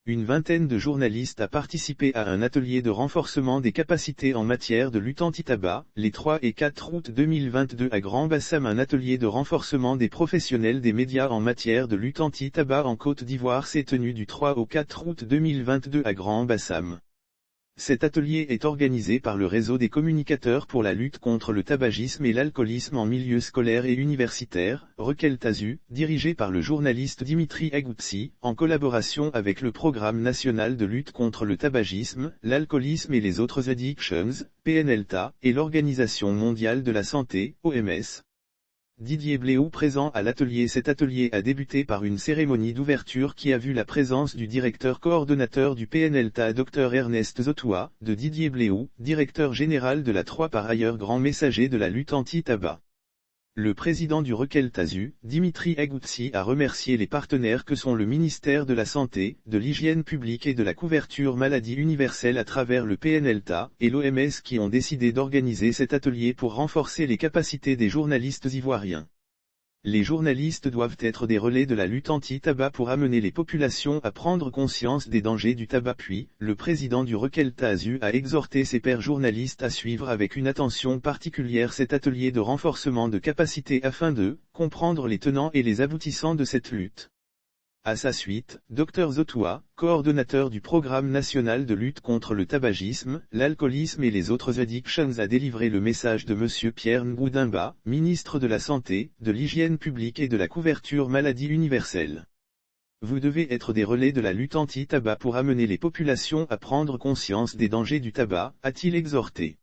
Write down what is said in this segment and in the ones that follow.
Une vingtaine de journalistes a participé à un atelier de renforcement des capacités en matière de lutte anti-tabac, les 3 et 4 août 2022 à Grand-Bassam. Un atelier de renforcement des professionnels des médias en matière de lutte anti-tabac en Côte d'Ivoire s'est tenu du 3 au 4 août 2022 à Grand-Bassam. Cet atelier est organisé par le réseau des communicateurs pour la lutte contre le tabagisme et l'alcoolisme en milieu scolaire et universitaire, Rekel-Tazu, dirigé par le journaliste Dimitri Agoutsi, en collaboration avec le Programme national de lutte contre le tabagisme, l'alcoolisme et les autres addictions, PNLTA, et l'Organisation mondiale de la santé, OMS. Didier Bléou présent à l'atelier. Cet atelier a débuté par une cérémonie d'ouverture qui a vu la présence du directeur coordonnateur du PNLTA Dr Ernest Zotoua, de Didier Bléou, directeur général de la 3 par ailleurs grand messager de la lutte anti-tabac. Le président du Rekel-Tazu, Dimitri Agoutsi, a remercié les partenaires que sont le ministère de la Santé, de l'Hygiène publique et de la couverture maladie universelle à travers le PNLTA, et l'OMS qui ont décidé d'organiser cet atelier pour renforcer les capacités des journalistes ivoiriens. Les journalistes doivent être des relais de la lutte anti-tabac pour amener les populations à prendre conscience des dangers du tabac. Puis, le président du Rekel-Tazu a exhorté ses pairs journalistes à suivre avec une attention particulière cet atelier de renforcement de capacité afin de comprendre les tenants et les aboutissants de cette lutte. À sa suite, Dr Zotoua, coordonnateur du Programme national de lutte contre le tabagisme, l'alcoolisme et les autres addictions, a délivré le message de M. Pierre Ngoudimba, ministre de la Santé, de l'Hygiène publique et de la couverture maladie universelle. Vous devez être des relais de la lutte anti-tabac pour amener les populations à prendre conscience des dangers du tabac, a-t-il exhorté.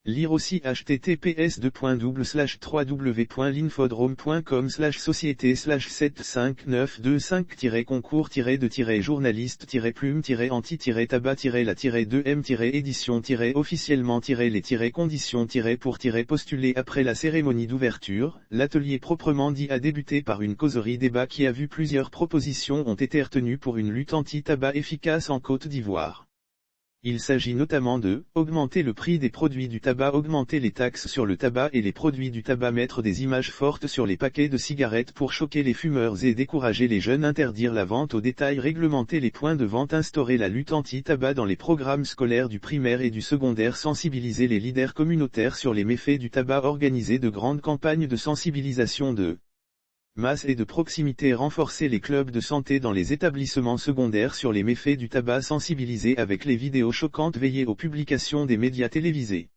Lire aussi https://www.linfodrome.com/société/concours-de-conditions-officiellement-les-conditions pour-postuler après la cérémonie d'ouverture. L'atelier proprement dit a débuté par une causerie débat qui a vu plusieurs propositions ont été retenues pour une lutte anti-tabac efficace en Côte d'Ivoire. Il s'agit notamment de augmenter le prix des produits du tabac, augmenter les taxes sur le tabac et les produits du tabac, mettre des images fortes sur les paquets de cigarettes pour choquer les fumeurs et décourager les jeunes, interdire la vente au détail, réglementer les points de vente, instaurer la lutte anti-tabac dans les programmes scolaires du primaire et du secondaire, sensibiliser les leaders communautaires sur les méfaits du tabac, organiser de grandes campagnes de sensibilisation de masse et de proximité, renforcer les clubs de santé dans les établissements secondaires sur les méfaits du tabac, sensibiliser avec les vidéos choquantes, veiller aux publications des médias télévisés.